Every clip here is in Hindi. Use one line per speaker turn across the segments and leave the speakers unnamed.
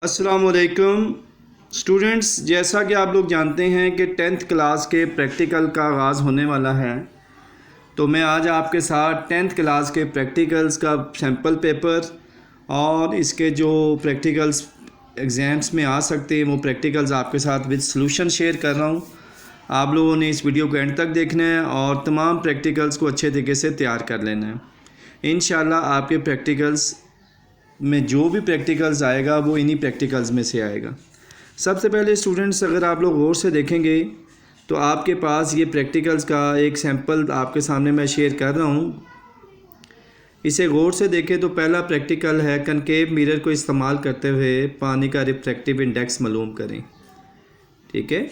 अस्सलामुअलैकुम स्टूडेंट्स, जैसा कि आप लोग जानते हैं कि 10th क्लास के प्रैक्टिकल का आगाज़ होने वाला है। तो मैं आज आपके साथ 10th क्लास के प्रैक्टिकल्स का सैम्पल पेपर और इसके जो प्रैक्टिकल्स एग्ज़ाम्स में आ सकते हैं वो प्रैक्टिकल्स आपके साथ विद सॉल्यूशन शेयर कर रहा हूँ। आप लोगों ने इस वीडियो को एंड तक देखना है और तमाम प्रैक्टिकल्स को अच्छे तरीके से तैयार कर लेना है। इंशाल्लाह आपके प्रैक्टिकल्स में जो भी प्रैक्टिकल्स आएगा वो इन्हीं प्रैक्टिकल्स में से आएगा। सबसे पहले स्टूडेंट्स, अगर आप लोग गौर से देखेंगे तो आपके पास ये प्रैक्टिकल्स का एक सैंपल आपके सामने मैं शेयर कर रहा हूँ। इसे गौर से देखें तो पहला प्रैक्टिकल है कनकेव मिरर को इस्तेमाल करते हुए पानी का रिफ्रैक्टिव इंडेक्स मालूम करें। ठीक है,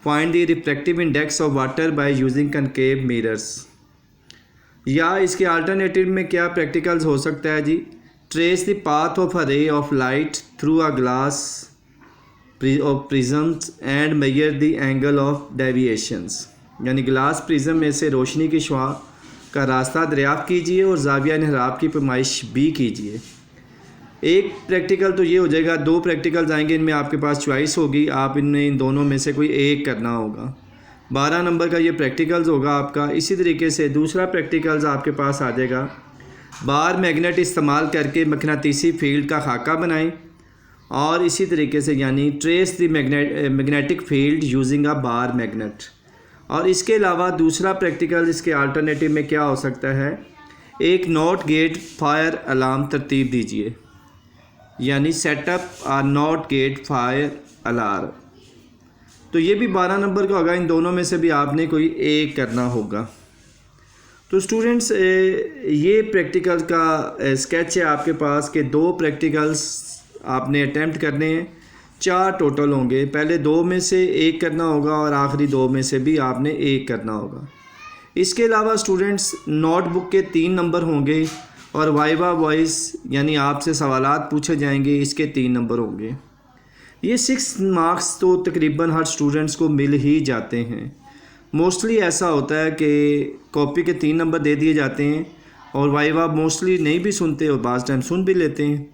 find the refractive index of water by using concave mirrors. या इसके अल्टरनेटिव में क्या प्रैक्टिकल्स हो सकता है जी? Trace the path of a ray of light through a glass of prisms and measure the angle of deviations. यानी ग्लास प्रिज्म में से रोशनी की शुआ का रास्ता दरियाफ्त कीजिए और जाविया इन्हराफ की पैमाइश भी कीजिए। एक प्रैक्टिकल तो ये हो जाएगा, दो प्रैक्टिकल्स आएंगे, इनमें आपके पास चॉइस होगी, आप इनमें इन दोनों में से कोई एक करना होगा। 12 नंबर का ये प्रैक्टिकल्स होगा आपका। इसी तरीके से दूसरा प्रैक्टिकल्स आपके पास आ जाएगा, बार मैग्नेट इस्तेमाल करके मकनातीसी फील्ड का खाका बनाएं। और इसी तरीके से यानी trace the magnetic field using a bar magnet. और इसके अलावा दूसरा प्रैक्टिकल इसके अल्टरनेटिव में क्या हो सकता है? एक नॉट गेट फायर अलार्म तरतीब दीजिए, यानी setup a not get fire alarm. तो ये भी 12 नंबर का होगा। इन दोनों में से भी आपने कोई एक करना होगा। तो स्टूडेंट्स, ये प्रैक्टिकल का स्केच है आपके पास के दो प्रैक्टिकल्स आपने अटैम्प्ट करने हैं। 4 टोटल होंगे, पहले 2 में से एक करना होगा और आखिरी 2 में से भी आपने एक करना होगा। इसके अलावा स्टूडेंट्स, नोटबुक के 3 नंबर होंगे और वाइवा वॉइस यानी आपसे सवालात पूछे जाएंगे, इसके 3 नंबर होंगे। ये 6 मार्क्स तो तकरीबन हर स्टूडेंट्स को मिल ही जाते हैं। मोस्टली ऐसा होता है कि कॉपी के 3 नंबर दे दिए जाते हैं और वाइवा मोस्टली नहीं भी सुनते और बाज़ टाइम सुन भी लेते हैं,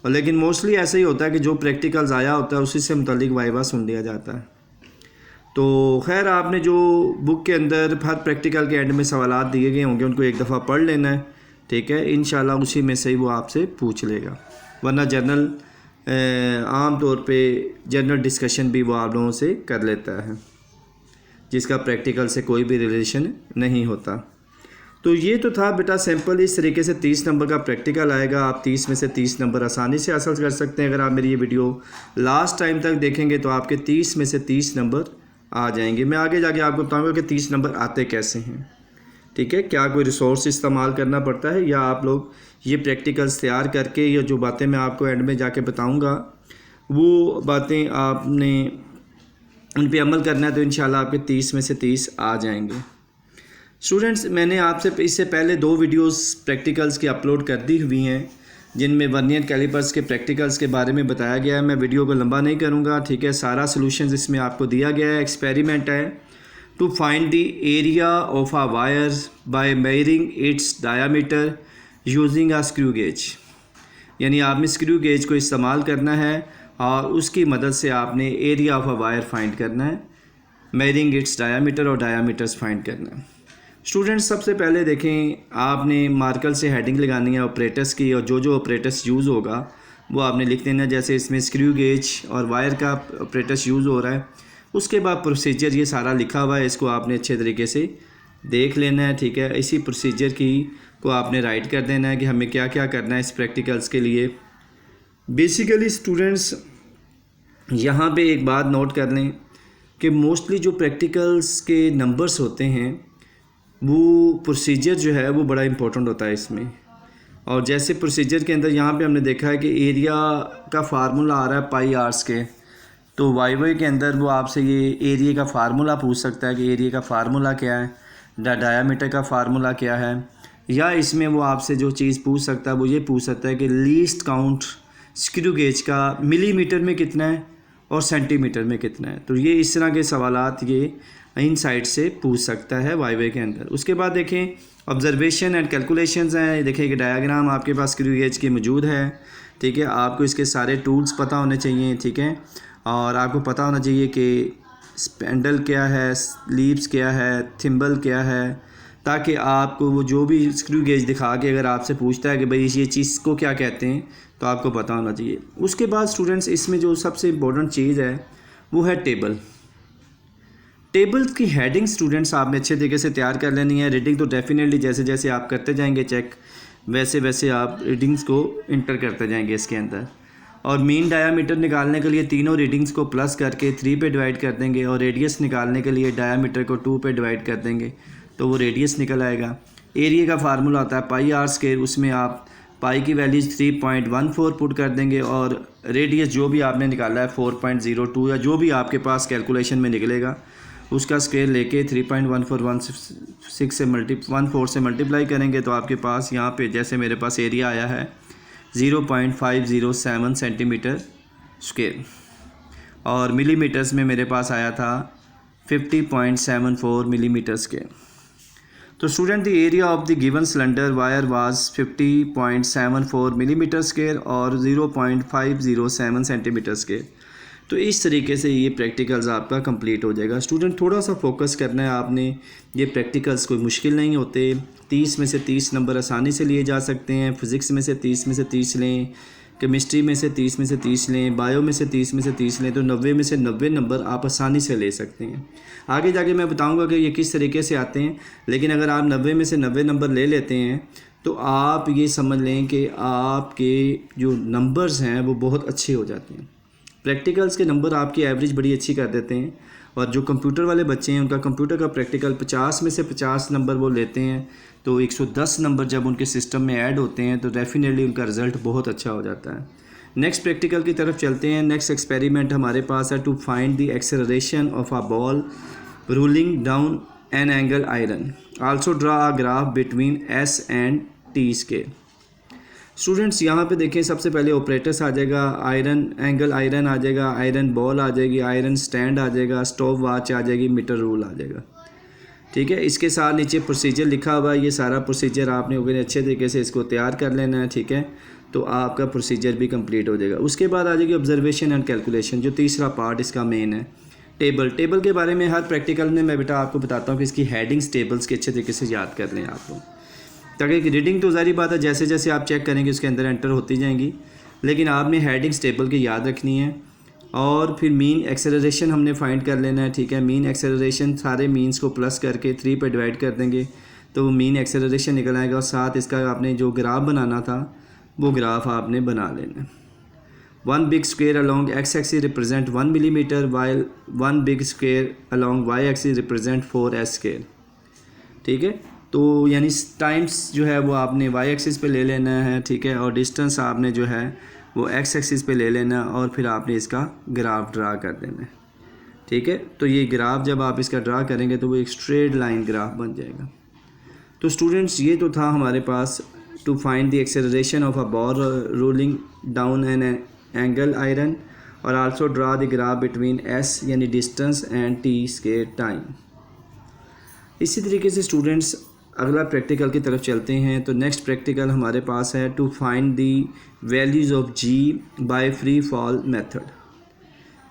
और लेकिन मोस्टली ऐसा ही होता है कि जो प्रैक्टिकल्स आया होता है उसी से मुतालिक वाइवा सुन लिया जाता है। तो खैर, आपने जो बुक के अंदर हर प्रैक्टिकल के एंड में सवालात दिए गए होंगे उनको एक दफ़ा पढ़ लेना है। ठीक है, इंशाल्लाह उसी में से ही वो आपसे पूछ लेगा, वरना जनरल आम तौर पे जनरल डिस्कशन भी वो आप लोगों से कर लेता है जिसका प्रैक्टिकल से कोई भी रिलेशन नहीं होता। तो ये तो था बेटा सैंपल। इस तरीके से 30 नंबर का प्रैक्टिकल आएगा। आप 30 में से 30 नंबर आसानी से हासिल कर सकते हैं। अगर आप मेरी ये वीडियो लास्ट टाइम तक देखेंगे तो आपके 30 में से 30 नंबर आ जाएंगे। मैं आगे जाके आपको बताऊंगा कि 30 नंबर आते कैसे हैं। ठीक है, क्या कोई रिसोर्स इस्तेमाल करना पड़ता है या आप लोग ये प्रैक्टिकल्स तैयार करके, या जो बातें मैं आपको एंड में जाके बताऊँगा वो बातें आपने उन पे अमल करना है, तो इंशाल्लाह आपके 30 में से 30 आ जाएंगे। स्टूडेंट्स, मैंने आपसे इससे पहले 2 वीडियोस प्रैक्टिकल्स की अपलोड कर दी हुई हैं जिनमें वर्नियर कैलिपर्स के प्रैक्टिकल्स के बारे में बताया गया है। मैं वीडियो को लंबा नहीं करूंगा। ठीक है, सारा सॉल्यूशंस इसमें आपको दिया गया है। एक्सपेरिमेंट है to find the area of a wire by measuring its diameter using a screw gauge. यानी आपने स्क्रू गेज को इस्तेमाल करना है और उसकी मदद से आपने area of a wire find करना है, मेजरिंग इट्स डायामीटर और डायामीटर्स फाइंड करना है। स्टूडेंट्स, सबसे पहले देखें, आपने मार्कर से हेडिंग लगानी है ऑपरेटर्स की, और जो ऑपरेटर्स यूज़ होगा वो आपने लिख देना। जैसे इसमें स्क्रू गेज और वायर का ऑपरेटर्स यूज़ हो रहा है, उसके बाद प्रोसीजर ये सारा लिखा हुआ है, इसको आपने अच्छे तरीके से देख लेना है। ठीक है, इसी प्रोसीजर को आपने राइट कर देना है कि हमें क्या क्या करना है इस प्रैक्टिकल्स के लिए। बेसिकली स्टूडेंट्स, यहाँ पे एक बात नोट कर लें कि मोस्टली जो प्रैक्टिकल्स के नंबर्स होते हैं वो प्रोसीजर जो है वो बड़ा इंपॉर्टेंट होता है इसमें। और जैसे प्रोसीजर के अंदर यहाँ पे हमने देखा है कि एरिया का फार्मूला आ रहा है पाई आर्स के, तो वाई के अंदर वो आपसे ये एरिया का फार्मूला पूछ सकता है कि एरिया का फार्मूला क्या है, डायामीटर का फार्मूला क्या है, या इसमें वो आपसे जो चीज़ पूछ सकता है वो ये पूछ सकता है कि लीस्ट काउंट स्क्रू गेज का मिलीमीटर में कितना है और सेंटीमीटर में कितना है। तो ये इस तरह के सवालात ये इन साइड से पूछ सकता है वाईवे के अंदर। उसके बाद देखें ऑब्जर्वेशन एंड कैलकुलेशंस हैं। देखिए कि डायग्राम आपके पास स्क्रू गेज की मौजूद है। ठीक है। आपको इसके सारे टूल्स पता होने चाहिए, ठीक है। और आपको पता होना चाहिए कि स्पेंडल क्या है, लीव्स क्या है, थिम्बल क्या है, ताकि आपको वो जो भी स्क्रू गेज दिखा के अगर आपसे पूछता है कि भाई ये चीज़ को क्या कहते हैं, तो आपको पता होना चाहिए। उसके बाद स्टूडेंट्स इसमें जो सबसे इम्पोर्टेंट चीज़ है वो है टेबल। टेबल की हेडिंग स्टूडेंट्स आपने अच्छे तरीके से तैयार कर लेनी है। रीडिंग तो डेफिनेटली जैसे जैसे आप करते जाएंगे चेक, वैसे वैसे आप रीडिंग्स को इंटर करते जाएंगे इसके अंदर। और मीन डायामीटर निकालने के लिए तीनों रीडिंग्स को प्लस करके 3 पे डिवाइड कर देंगे, और रेडियस निकालने के लिए डायामीटर को 2 पे डिवाइड कर देंगे तो वो रेडियस निकल आएगा। एरिया का फार्मूला होता है पाई आर स्क्वायर, उसमें आप पाई की वैल्यूज़ 3.14 पुट कर देंगे, और रेडियस जो भी आपने निकाला है 4.02 या जो भी आपके पास कैलकुलेशन में निकलेगा उसका स्क्वायर लेके 3.1416 से 14 से मल्टीप्लाई करेंगे तो आपके पास यहाँ पे जैसे मेरे पास एरिया आया है 0.507 सेंटीमीटर स्क्वायर, और मिलीमीटर्स में मेरे पास आया था 50.74 मिलीमीटर स्क्वायर। तो student the area of the given cylinder wire was 50.74 millimetre square और 0.507 सेंटीमीटर स्क्वायर। तो इस तरीके से ये प्रैक्टिकल्स आपका कंप्लीट हो जाएगा। स्टूडेंट थोड़ा सा फोकस करना है आपने, ये प्रैक्टिकल्स कोई मुश्किल नहीं होते। 30 में से 30 नंबर आसानी से लिए जा सकते हैं। फिज़िक्स में से 30 में से 30 लें, केमिस्ट्री में से 30 में से 30 लें, बायो में से 30 में से 30 लें, तो 90 में से 90 नंबर आप आसानी से ले सकते हैं। आगे जाके मैं बताऊंगा कि ये किस तरीके से आते हैं, लेकिन अगर आप 90 में से 90 नंबर ले लेते हैं तो आप ये समझ लें कि आपके जो नंबर्स हैं वो बहुत अच्छे हो जाते हैं। प्रैक्टिकल्स के नंबर आपकी एवरेज बड़ी अच्छी कर देते हैं, और जो कंप्यूटर वाले बच्चे हैं उनका कंप्यूटर का प्रैक्टिकल 50 में से 50 नंबर वो लेते हैं, तो 110 नंबर जब उनके सिस्टम में ऐड होते हैं तो डेफिनेटली उनका रिज़ल्ट बहुत अच्छा हो जाता है। नेक्स्ट प्रैक्टिकल की तरफ चलते हैं। नेक्स्ट एक्सपेरिमेंट हमारे पास है to find the acceleration of a ball rolling down an angle iron, also draw a graph between S and T scale. Students यहाँ पे देखें, सबसे पहले ऑपरेटर्स आ जाएगा, आयरन एंगल आयरन आ जाएगा, आयरन बॉल आ जाएगी, आयरन स्टैंड आ जाएगा, स्टॉप वॉच आ जाएगी, मीटर रूल आ जाएगा, ठीक है। इसके साथ नीचे प्रोसीजर लिखा हुआ है, ये सारा प्रोसीजर आपने बड़े अच्छे तरीके से इसको तैयार कर लेना है, ठीक है। तो आपका प्रोसीजर भी कंप्लीट हो जाएगा। उसके बाद आ जाएगी ऑब्जर्वेशन एंड कैलकुलेशन, जो तीसरा पार्ट इसका मेन है। टेबल के बारे में हर प्रैक्टिकल में मैं बेटा आपको बताता हूँ कि इसकी हेडिंग्स टेबल्स के अच्छे तरीके से याद कर लें आप लोग, ताकि रीडिंग तो ज़ाहिर बात है जैसे जैसे आप चेक करेंगे उसके अंदर एंटर होती जाएंगी, लेकिन आपने हेडिंग्स टेबल की याद रखनी है। और फिर मीन एक्सेलरेशन हमने फाइंड कर लेना है, ठीक है। मीन एक्सेलरेशन सारे मीन्स को प्लस करके 3 पे डिवाइड कर देंगे तो वो मीन एक्सेलरेशन निकल आएगा, और साथ इसका आपने जो ग्राफ बनाना था वो ग्राफ आपने बना लेना। 1 big square along X axis represent 1 millimetre, while 1 big square along Y axis represent 4s square, ठीक है। तो यानी टाइम्स जो है वो आपने वाई एक्सिस पे ले लेना है, ठीक है, और डिस्टेंस आपने जो है वो एक्स एक्सिस पे ले लेना, और फिर आपने इसका ग्राफ ड्रा कर देना है, ठीक है। तो ये ग्राफ जब आप इसका ड्रा करेंगे तो वो एक स्ट्रेट लाइन ग्राफ बन जाएगा। तो स्टूडेंट्स ये तो था हमारे पास to find the acceleration of a ball rolling down an angle iron, और also draw the graph between S यानी distance and T square time. इसी तरीके से स्टूडेंट्स अगला प्रैक्टिकल की तरफ चलते हैं। तो नेक्स्ट प्रैक्टिकल हमारे पास है to find the values of G by free fall method.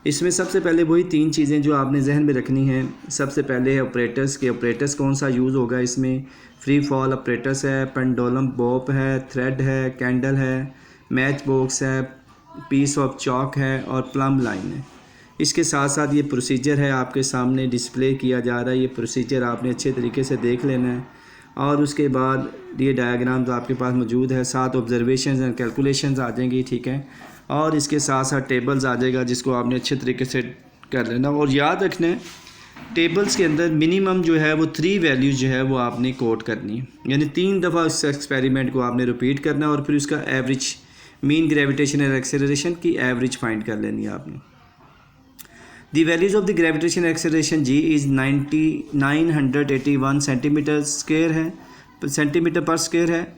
इसमें सबसे पहले वही 3 चीज़ें जो आपने जहन में रखनी हैं। सबसे पहले है ऑपरेटर्स के, ऑपरेटर्स कौन सा यूज़ होगा इसमें, फ्री फॉल ऑपरेटर्स है, पेंडुलम बॉब है, थ्रेड है, कैंडल है, मैच बॉक्स है, पीस ऑफ चॉक है, और प्लम लाइन है। इसके साथ साथ ये प्रोसीजर है आपके सामने डिस्प्ले किया जा रहा है, ये प्रोसीजर आपने अच्छे तरीके से देख लेना है, और उसके बाद ये डायग्राम तो आपके पास मौजूद है, साथ ऑब्जर्वेशंस एंड कैलकुलेशंस आ जाएंगी, ठीक है, और इसके साथ साथ टेबल्स आ जाएगा जिसको आपने अच्छे तरीके से कर लेना। और याद रखना है टेबल्स के अंदर मिनिमम जो है वो 3 वैल्यूज़ जो है वो आपने कोट करनी है, यानी 3 दफ़ा उस एक्सपेरिमेंट को आपने रिपीट करना है, और फिर उसका एवरेज मीन ग्रेविटेशनल एक्सेलरेशन की एवरेज फाइंड कर लेनी है आपने। The values of the gravitational acceleration g is 981 centimetre square है, सेंटीमीटर पर स्क्वायर है,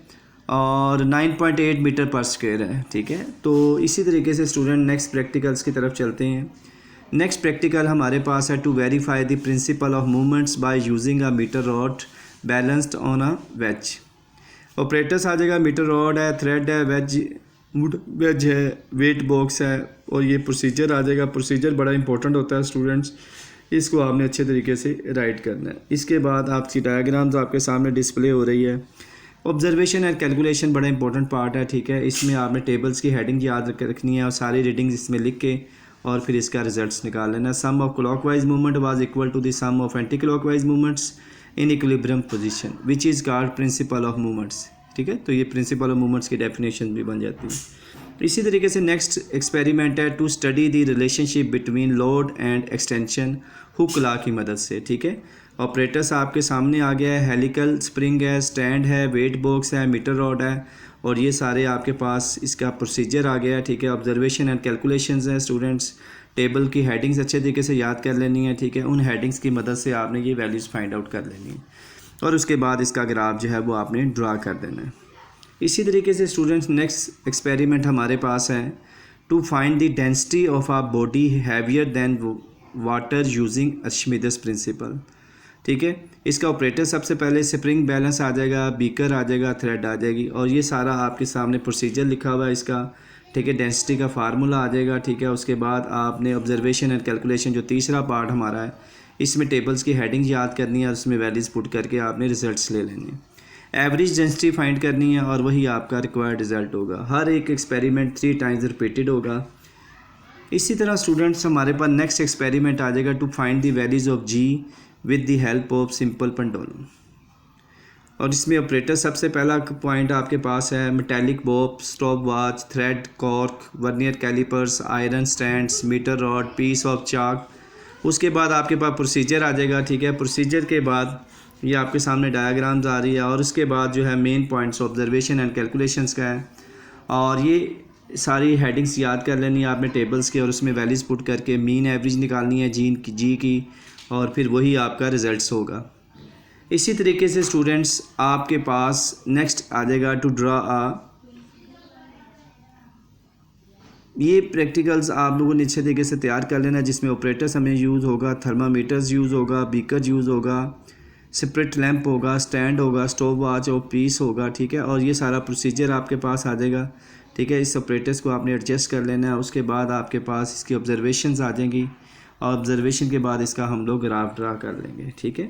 और 9.8 मीटर पर स्क्वायर है, ठीक है। तो इसी तरीके से स्टूडेंट नेक्स्ट प्रैक्टिकल्स की तरफ चलते हैं। नेक्स्ट प्रैक्टिकल हमारे पास है to verify the principle of movements by using a meter rod balanced on a wedge. Operators आ जाएगा, मीटर रॉड है, थ्रेड है, वेज वुड वेज है, वेट बॉक्स है, और ये प्रोसीजर आ जाएगा। प्रोसीजर बड़ा इंपॉर्टेंट होता है स्टूडेंट्स, इसको आपने अच्छे तरीके से राइट करना है। इसके बाद आपकी डायग्राम्स आपके सामने डिस्प्ले हो रही है। ऑब्जर्वेशन एंड कैलकुलेशन बड़ा इंपॉर्टेंट पार्ट है, ठीक है। इसमें आपने टेबल्स की हेडिंग याद रखनी है और सारी रीडिंग्स इसमें लिख के और फिर इसका रिजल्ट्स निकाल लेना। Sum of clockwise movement was equal to the sum of anti clockwise movements in equilibrium position which is called principle of movements, ठीक है। तो ये प्रिंसिपल ऑफ मूवमेंट्स की डेफिनेशन भी बन जाती है। इसी तरीके से नेक्स्ट एक्सपेरिमेंट है to study the relationship between load and extension Hooke law की मदद से, ठीक है। ऑपरेटर्स आपके सामने आ गया है, हेलिकल स्प्रिंग है, स्टैंड है, वेट बॉक्स है, मीटर रॉड है, और ये सारे आपके पास इसका प्रोसीजर आ गया है, ठीक है। ऑब्जर्वेशन एंड कैलकुलेशंस है स्टूडेंट्स। टेबल की हेडिंग्स अच्छे तरीके से याद कर लेनी है, ठीक है। उन हेडिंग्स की मदद से आपने ये वैल्यूज़ फाइंड आउट कर लेनी है और उसके बाद इसका ग्राफ जो है वो आपने ड्रा कर देना है। इसी तरीके से स्टूडेंट्स नेक्स्ट एक्सपेरिमेंट हमारे पास है to find the density of a body heavier than water using Archimedes principle, ठीक है। इसका ऑपरेटर सबसे पहले स्प्रिंग बैलेंस आ जाएगा, बीकर आ जाएगा, थ्रेड आ जाएगी, और ये सारा आपके सामने प्रोसीजर लिखा हुआ है इसका, ठीक है। डेंसिटी का फार्मूला आ जाएगा, ठीक है। उसके बाद आपने ऑब्जर्वेशन एंड कैलकुलेशन जो तीसरा पार्ट हमारा है, इसमें टेबल्स की हेडिंग याद करनी है और उसमें वैल्यूज़ पुट करके आपने रिजल्ट्स ले लेने हैं। एवरेज डेंसिटी फाइंड करनी है और वही आपका रिक्वायर्ड रिजल्ट होगा। हर एक एक्सपेरिमेंट 3 टाइम्स रिपीटेड होगा। इसी तरह स्टूडेंट्स हमारे पास नेक्स्ट एक्सपेरिमेंट आ जाएगा to find the values of G with the help of simple pendulum, और इसमें ऑपरेटर सबसे पहला पॉइंट आपके पास है metallic bob, stop watch, thread, cork, vernier callipers, iron stands, meter rod, piece of chalk. उसके बाद आपके पास प्रोसीजर आ जाएगा, ठीक है। प्रोसीजर के बाद ये आपके सामने डायग्राम्स आ रही है, और उसके बाद जो है main points observation and calculations का है, और ये सारी हेडिंग्स याद कर लेनी है आपने टेबल्स के, और उसमें वैल्यूज़ पुट करके मीन एवरेज निकालनी है जी की, और फिर वही आपका रिजल्ट्स होगा। इसी तरीके से स्टूडेंट्स आपके पास नेक्स्ट आ जाएगा टू ड्रा ये प्रैक्टिकल्स आप लोगों ने अच्छे तरीके से तैयार कर लेना, जिसमें ऑपरेटर्स हमें यूज़ होगा, थर्मामीटर्स यूज़ होगा, बीकर यूज़ होगा, स्प्रिट लैंप होगा, स्टैंड होगा, स्टॉप वॉच और पीस होगा, ठीक है। और ये सारा प्रोसीजर आपके पास आ जाएगा, ठीक है। इस ऑपरेटर्स को आपने एडजस्ट कर लेना है। उसके बाद आपके पास इसकी ऑब्जर्वेशंस आ जाएंगी, और ऑब्जर्वेशन के बाद इसका हम लोग ग्राफ ड्रा कर लेंगे, ठीक है।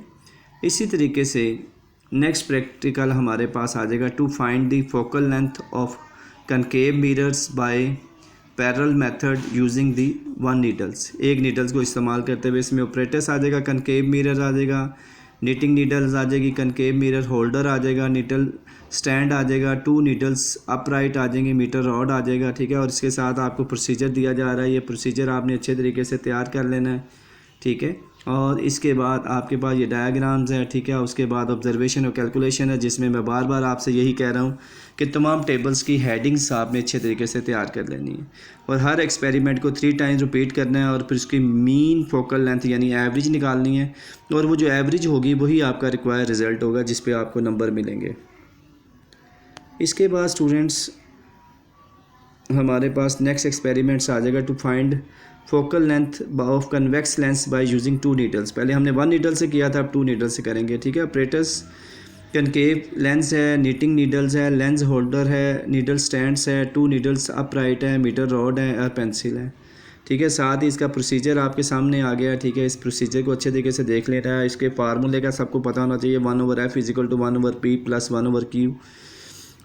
इसी तरीके से नेक्स्ट प्रैक्टिकल हमारे पास आ जाएगा to find the focal length of concave mirrors by parallel method using the 1 needles. एक नीडल्स को इस्तेमाल करते हुए इसमें ऑपरेटर्स आ जाएगा, कनकेव मिरर आ जाएगा, नीटिंग नीडल्स आ जाएगी, कनकेव मिरर होल्डर आ जाएगा, नीडल स्टैंड आ जाएगा, 2 नीडल्स अपराइट आ जाएंगे, मीटर रॉड आ जाएगा, ठीक है। और इसके साथ आपको प्रोसीजर दिया जा रहा है, ये प्रोसीजर आपने अच्छे तरीके से तैयार कर लेना है, ठीक है। और इसके बाद आपके पास ये डायग्राम्स हैं, ठीक है। उसके बाद ऑब्जर्वेशन और कैलकुलेशन है, जिसमें मैं बार बार आपसे यही कह रहा हूँ कि तमाम टेबल्स की हेडिंग्स आपने अच्छे तरीके से तैयार कर लेनी है, और हर एक्सपेरिमेंट को 3 टाइम्स रिपीट करना है, और फिर उसकी मीन फोकल लेंथ यानी एवरेज निकालनी है, और वो जो एवरेज होगी वही आपका रिक्वायर्ड रिज़ल्ट होगा, जिस पे आपको नंबर मिलेंगे। इसके बाद स्टूडेंट्स हमारे पास नेक्स्ट एक्सपेरिमेंट्स आ जाएगा to find focal length of convex lens by using 2 needles. पहले हमने 1 नीडल से किया था, अब 2 नीडल से करेंगे, ठीक है। ऑपरेटर्स कनकेव लेंस है, नीटिंग नीडल्स है, लेंस होल्डर है, नीडल स्टैंड्स है, 2 नीडल्स अपराइट है, मीटर रॉड है और पेंसिल है, ठीक है। साथ ही इसका प्रोसीजर आपके सामने आ गया, ठीक है। इस प्रोसीजर को अच्छे तरीके से देख लेना है। इसके फार्मूले का सबको पता होना चाहिए, 1/f = 1/p + 1/q।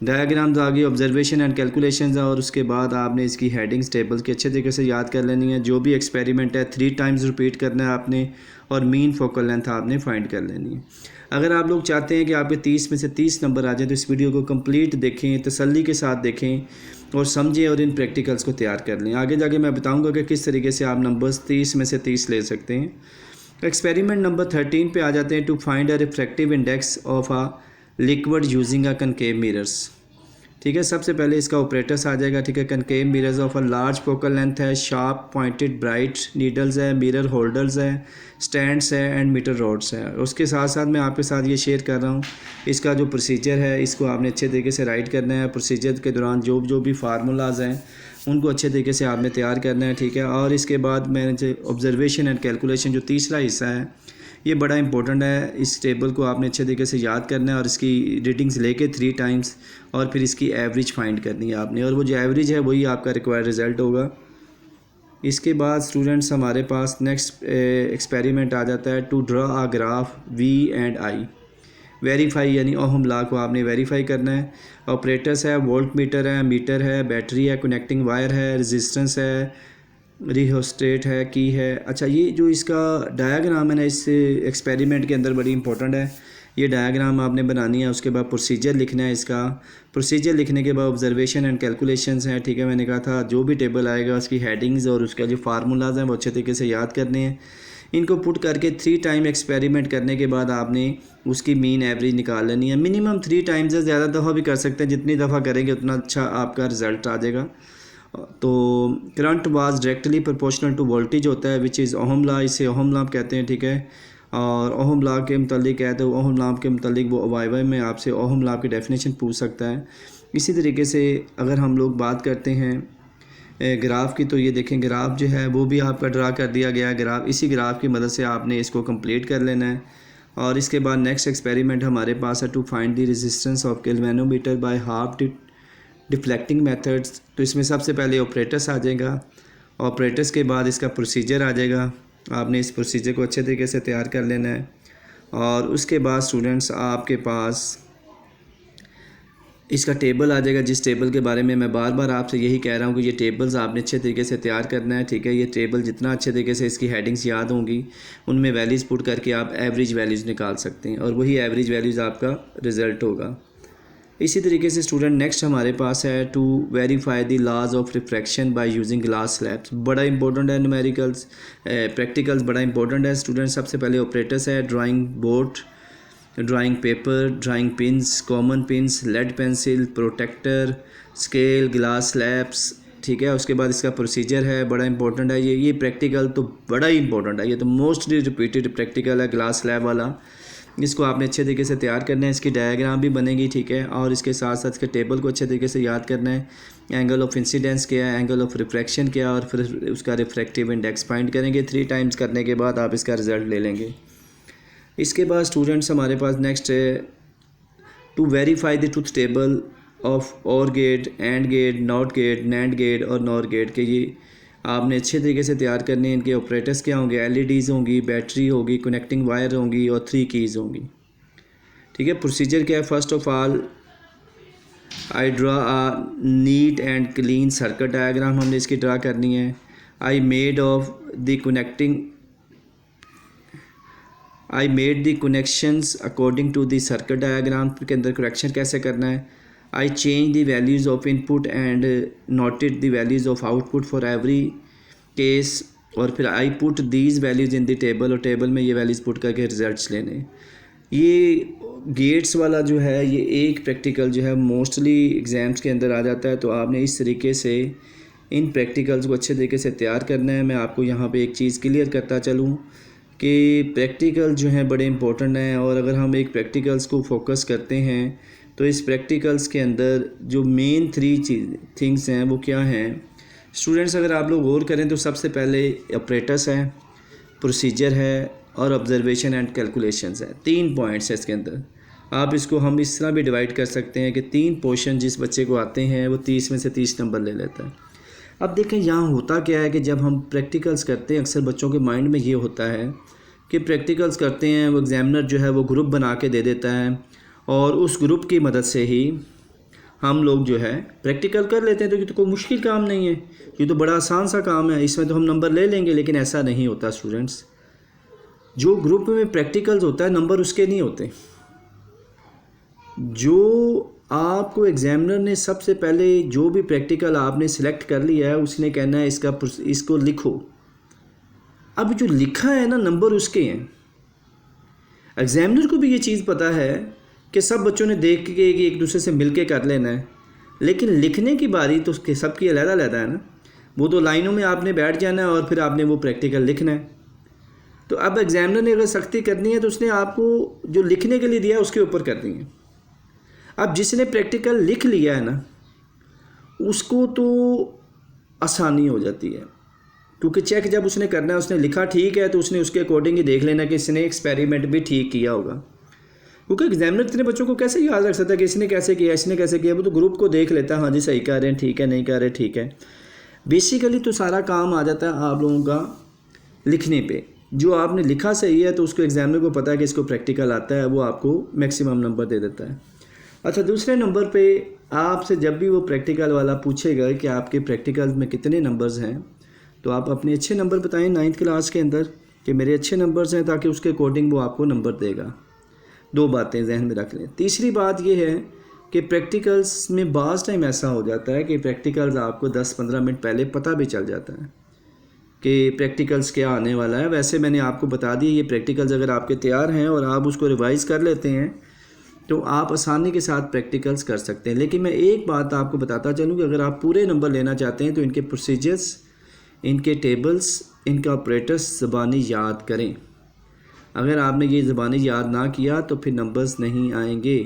डायग्राम्स आ गई, ऑब्जर्वेशन एंड कैलकुलेशंस है, और उसके बाद आपने इसकी हेडिंग्स टेबल्स की अच्छे तरीके से याद कर लेनी है। जो भी एक्सपेरिमेंट है 3 टाइम्स रिपीट करना है आपने, और मीन फोकल लेंथ आपने फाइंड कर लेनी है। अगर आप लोग चाहते हैं कि आपके 30 में से 30 नंबर आ जाए, तो इस वीडियो को कंप्लीट देखें, तसल्ली के साथ देखें और समझें, और इन प्रैक्टिकल्स को तैयार कर लें। आगे जाके मैं बताऊँगा कि किस तरीके से आप नंबर्स 30 में से 30 ले सकते हैं। एक्सपेरिमेंट नंबर 13 पे आ जाते हैं to find a refractive index of a liquid using a concave mirrors, ठीक है। सबसे पहले इसका ऑपरेटर्स आ जाएगा, ठीक है। Concave mirrors of a large focal length है, शार्प पॉइंटेड ब्राइट नीडल्स है, मिरर होल्डर्स है, स्टैंड्स है एंड मीटर रॉड्स है। उसके साथ साथ मैं आपके साथ ये शेयर कर रहा हूँ इसका जो प्रोसीजर है, इसको आपने अच्छे तरीके से राइट करना है। प्रोसीजर के दौरान जो भी फार्मूलाज हैं उनको अच्छे तरीके से आपने तैयार करना है, ठीक है। और इसके बाद मैंने जो ऑब्जर्वेशन एंड कैलकुलेशन जो तीसरा हिस्सा है, ये बड़ा इंपॉर्टेंट है। इस टेबल को आपने अच्छे तरीके से याद करना है और इसकी रीडिंग्स लेके 3 टाइम्स और फिर इसकी एवरेज फाइंड करनी है आपने, और वो जो एवरेज है वही आपका रिक्वायर्ड रिज़ल्ट होगा। इसके बाद स्टूडेंट्स हमारे पास नेक्स्ट एक्सपेरिमेंट आ जाता है to draw a graph V and I. Verify यानी ओहम लॉ को आपने वेरीफाई करना है। ऑपरेटर्स है, वोल्ट मीटर है, मीटर है, बैटरी है, कनेक्टिंग वायर है, रेजिस्टेंस है, रिहोस्टेट है, की है। अच्छा, ये जो इसका डायग्राम है ना इस एक्सपेरिमेंट के अंदर बड़ी इंपॉर्टेंट है। ये डायग्राम आपने बनानी है, उसके बाद प्रोसीजर लिखना है। इसका प्रोसीजर लिखने के बाद ऑब्जर्वेशन एंड कैलकुलेशंस हैं, ठीक है। मैंने कहा था जो भी टेबल आएगा उसकी हेडिंग्स और उसका जो फार्मूलाज हैं वो अच्छे तरीके से याद करने हैं। इनको पुट करके 3 टाइम एक्सपेरिमेंट करने के बाद आपने उसकी मीन एवरेज निकाल लेनी है। मिनिमम 3 टाइम्स है, ज़्यादा दफ़ा भी कर सकते हैं, जितनी दफ़ा करेंगे उतना अच्छा आपका रिज़ल्ट आ जाएगा। तो current was directly proportional to voltage होता है विच इज़ ओहम लॉ, इसे ओहम लॉ कहते हैं, ठीक है। और ओहम लॉ के मुतालिक है तो ओहम लॉ के मुतालिक वो वाई में आपसे ओहम लॉ की डेफिनेशन पूछ सकता है। इसी तरीके से अगर हम लोग बात करते हैं ग्राफ की, तो ये देखें ग्राफ जो है वो भी आपका ड्रा कर दिया गया है। ग्राफ, इसी ग्राफ की मदद से आपने इसको कंप्लीट कर लेना है। और इसके बाद नेक्स्ट एक्सपेरिमेंट हमारे पास है to find the resistance of galvanometer by half deflecting methods. तो इसमें सबसे पहले ऑपरेटर्स आ जाएगा, ऑपरेटर्स के बाद इसका प्रोसीजर आ जाएगा। आपने इस प्रोसीजर को अच्छे तरीके से तैयार कर लेना है। और उसके बाद स्टूडेंट्स आपके पास इसका टेबल आ जाएगा, जिस टेबल के बारे में मैं बार बार आपसे यही कह रहा हूँ कि ये टेबल्स आपने अच्छे तरीके से तैयार करना है, ठीक है। ये टेबल जितना अच्छे तरीके से इसकी हेडिंग्स याद होंगी उनमें वैल्यूज़ पुट करके आप एवरेज वैल्यूज़ निकाल सकते हैं और वही एवरेज वैल्यूज़ आपका रिज़ल्ट होगा। इसी तरीके से स्टूडेंट नेक्स्ट हमारे पास है to verify the laws of refraction by using glass slabs. बड़ा इंपॉर्टेंट है, न्यूमेरिकल्स प्रैक्टिकल्स बड़ा इंपॉर्टेंट है स्टूडेंट। सबसे पहले ऑपरेटर्स है, drawing board, drawing paper, drawing pins, common pins, lead pencil, protractor, scale, glass slabs, ठीक है। उसके बाद इसका प्रोसीजर है, बड़ा इंपॉर्टेंट है। ये प्रैक्टिकल तो बड़ा ही इंपॉर्टेंट है, ये तो मोस्टली रिपीटेड प्रैक्टिकल है ग्लास स्लैब वाला। इसको आपने अच्छे तरीके से तैयार करना है, इसकी डायग्राम भी बनेगी, ठीक है। और इसके साथ साथ इसके टेबल को अच्छे तरीके से याद करना है। एंगल ऑफ इंसिडेंस क्या है, एंगल ऑफ रिफ्रैक्शन क्या है, और फिर उसका रिफ्रैक्टिव इंडेक्स फाइंड करेंगे। 3 टाइम्स करने के बाद आप इसका रिज़ल्ट ले लेंगे। इसके बाद स्टूडेंट्स हमारे पास नेक्स्ट है to verify the truth table of OR gate, AND gate, NOT gate, NAND gate और नॉर गेट के। ये आपने अच्छे तरीके से तैयार करने हैं। इनके ऑपरेटर्स क्या होंगे, एलईडीज़ होंगी, बैटरी होगी, कनेक्टिंग वायर होंगी और 3 कीज़ होंगी, ठीक है। प्रोसीजर क्या है, first of all I draw a neat and clean circuit diagram, हमने इसकी ड्रा करनी है। I made the connections according to the circuit diagram के अंदर करेक्शन कैसे करना है। I change the values of input and noted the values of output for every case, और फिर I put these values in the table, और टेबल में ये वैल्यूज़ पुट करके रिजल्ट्स लेने। ये गेट्स वाला जो है ये एक प्रैक्टिकल जो है मोस्टली एग्ज़ाम्स के अंदर आ जाता है, तो आपने इस तरीके से इन प्रैक्टिकल्स को अच्छे तरीके से तैयार करना है। मैं आपको यहाँ पे एक चीज़ क्लियर करता चलूँ कि प्रैक्टिकल जो हैं बड़े इंपॉर्टेंट हैं, और अगर हम एक प्रैक्टिकल्स को फोकस करते हैं तो इस प्रैक्टिकल्स के अंदर जो मेन 3 थिंग्स हैं वो क्या हैं स्टूडेंट्स। अगर आप लोग गौर करें तो सबसे पहले ऑपरेटर्स हैं, प्रोसीजर है और ऑब्जर्वेशन एंड कैलकुलेशंस है। 3 पॉइंट्स है इसके अंदर। आप इसको हम इस तरह भी डिवाइड कर सकते हैं कि 3 पोर्शन जिस बच्चे को आते हैं वो 30 में से 30 नंबर ले लेता है। अब देखें यहाँ होता क्या है कि जब हम प्रैक्टिकल्स करते हैं अक्सर बच्चों के माइंड में ये होता है कि प्रैक्टिकल्स करते हैं वो एग्ज़ामिनर जो है वो ग्रुप बना के दे देता है और उस ग्रुप की मदद से ही हम लोग जो है प्रैक्टिकल कर लेते हैं। तो ये तो कोई मुश्किल काम नहीं है, ये तो बड़ा आसान सा काम है, इसमें तो हम नंबर ले लेंगे। लेकिन ऐसा नहीं होता स्टूडेंट्स। जो ग्रुप में प्रैक्टिकल्स होता है नंबर उसके नहीं होते। जो आपको एग्जामिनर ने सबसे पहले जो भी प्रैक्टिकल आपने सिलेक्ट कर लिया है उसने कहना है इसको लिखो। अब जो लिखा है ना नंबर उसके हैं। एग्जामिनर को भी ये चीज़ पता है कि सब बच्चों ने देख के एक दूसरे से मिल के कर लेना है, लेकिन लिखने की बारी तो सबकी अलग-अलग है ना। वो तो लाइनों में आपने बैठ जाना है और फिर आपने वो प्रैक्टिकल लिखना है। तो अब एग्जामिनर ने अगर सख्ती करनी है तो उसने आपको जो लिखने के लिए दिया है उसके ऊपर करनी है। अब जिसने प्रैक्टिकल लिख लिया है ना उसको तो आसानी हो जाती है, क्योंकि चेक जब उसने करना है, उसने लिखा ठीक है तो उसने उसके अकॉर्डिंग ही देख लेना कि इसने एक्सपेरिमेंट भी ठीक किया होगा। क्योंकि एग्जामिनर इतने बच्चों को कैसे याद रख सकता है कि इसने कैसे किया, इसने कैसे किया। वो तो ग्रुप को देख लेता है, हाँ जी सही कर रहे हैं, ठीक है, नहीं कर रहे ठीक है। बेसिकली तो सारा काम आ जाता है आप लोगों का लिखने पे। जो आपने लिखा सही है तो उसको एग्जामिनर को पता है कि इसको प्रैक्टिकल आता है, वो आपको मैक्सिमम नंबर दे देता है। अच्छा, दूसरे नंबर पे आपसे जब भी वो प्रैक्टिकल वाला पूछेगा कि आपके प्रैक्टिकल में कितने नंबर्स हैं, तो आप अपने अच्छे नंबर बताएं 9th क्लास के अंदर कि मेरे अच्छे नंबर्स हैं, ताकि उसके अकॉर्डिंग वो आपको नंबर देगा। 2 बातें जहन में रख लें। तीसरी बात ये है कि प्रैक्टिकल्स में बाज़ टाइम ऐसा हो जाता है कि प्रैक्टिकल्स आपको 10-15 मिनट पहले पता भी चल जाता है कि प्रैक्टिकल्स क्या आने वाला है। वैसे मैंने आपको बता दिया, ये प्रैक्टिकल्स अगर आपके तैयार हैं और आप उसको रिवाइज़ कर लेते हैं तो आप आसानी के साथ प्रैक्टिकल्स कर सकते हैं। लेकिन मैं एक बात आपको बताता चलूँ कि अगर आप पूरे नंबर लेना चाहते हैं तो इनके प्रोसीजर्स, इनके टेबल्स, इनका ऑपरेटर्स ज़बानी याद करें। अगर आपने ये ज़बानी याद ना किया तो फिर नंबर्स नहीं आएंगे,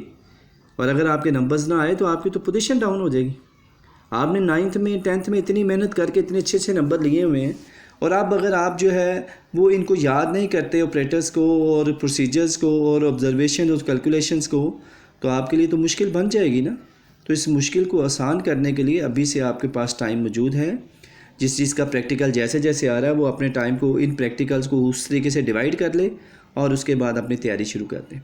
और अगर आपके नंबर्स ना आए तो आपकी तो पोजीशन डाउन हो जाएगी। आपने 9th में 10th में इतनी मेहनत करके इतने अच्छे अच्छे नंबर लिए हुए हैं, और अगर आप जो है वो इनको याद नहीं करते, ऑपरेटर्स को और प्रोसीजर्स को और ऑब्जर्वेशन और कैलकुलेशंस को, तो आपके लिए तो मुश्किल बन जाएगी ना। तो इस मुश्किल को आसान करने के लिए अभी से आपके पास टाइम मौजूद है। जिस चीज़ का प्रैक्टिकल जैसे जैसे आ रहा है वो अपने टाइम को इन प्रैक्टिकल्स को उस तरीके से डिवाइड कर ले और उसके बाद अपनी तैयारी शुरू कर दें।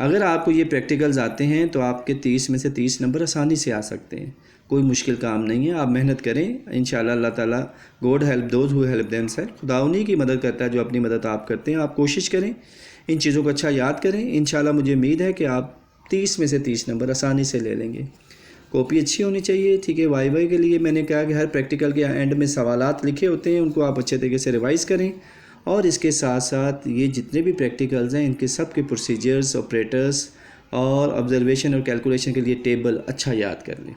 अगर आपको ये प्रैक्टिकल्स आते हैं तो आपके 30 में से 30 नंबर आसानी से आ सकते हैं। कोई मुश्किल काम नहीं है, आप मेहनत करें, इंशाल्लाह अल्लाह ताला God help those who help themselves, खुदा उन्हीं की मदद करता है जो अपनी मदद आप करते हैं। आप कोशिश करें, इन चीज़ों को अच्छा याद करें। इंशाल्लाह मुझे उम्मीद है कि आप 30 में से 30 नंबर आसानी से ले लेंगे। कॉपी अच्छी होनी चाहिए, ठीक है। वाई के लिए मैंने कहा कि हर प्रैक्टिकल के एंड में सवालात लिखे होते हैं, उनको आप अच्छे तरीके से रिवाइज़ करें, और इसके साथ साथ ये जितने भी प्रैक्टिकल्स हैं इनके सब के प्रोसीजर्स, ऑपरेटर्स और ऑब्जर्वेशन और कैलकुलेशन के लिए टेबल अच्छा याद कर लें।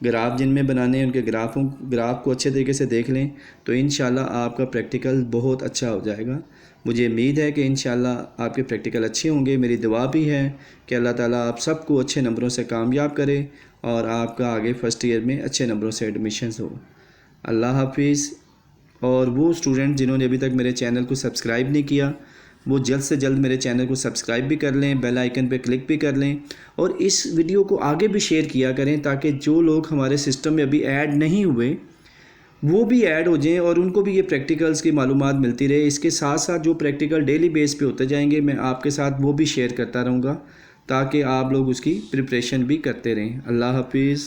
ग्राफ जिनमें बनाने हैं उनके ग्राफ को अच्छे तरीके से देख लें, तो इंशाल्लाह आपका प्रैक्टिकल बहुत अच्छा हो जाएगा। मुझे उम्मीद है कि इंशाल्लाह आपके प्रैक्टिकल अच्छे होंगे। मेरी दुआ भी है कि अल्लाह ताला आप सबको अच्छे नंबरों से कामयाब करे और आपका आगे फ़र्स्ट ईयर में अच्छे नंबरों से एडमिशन हो। अल्लाह हाफिज़। और वो स्टूडेंट जिन्होंने अभी तक मेरे चैनल को सब्सक्राइब नहीं किया, वो जल्द से जल्द मेरे चैनल को सब्सक्राइब भी कर लें, बेल आइकन पे क्लिक भी कर लें, और इस वीडियो को आगे भी शेयर किया करें, ताकि जो लोग हमारे सिस्टम में अभी ऐड नहीं हुए वो भी ऐड हो जाएं और उनको भी ये प्रैक्टिकल्स की मालूमात मिलती रहे। इसके साथ साथ जो प्रैक्टिकल डेली बेस पे होते जाएंगे, मैं आपके साथ वो भी शेयर करता रहूँगा, ताकि आप लोग उसकी प्रिपरेशन भी करते रहें। अल्लाह हाफिज़।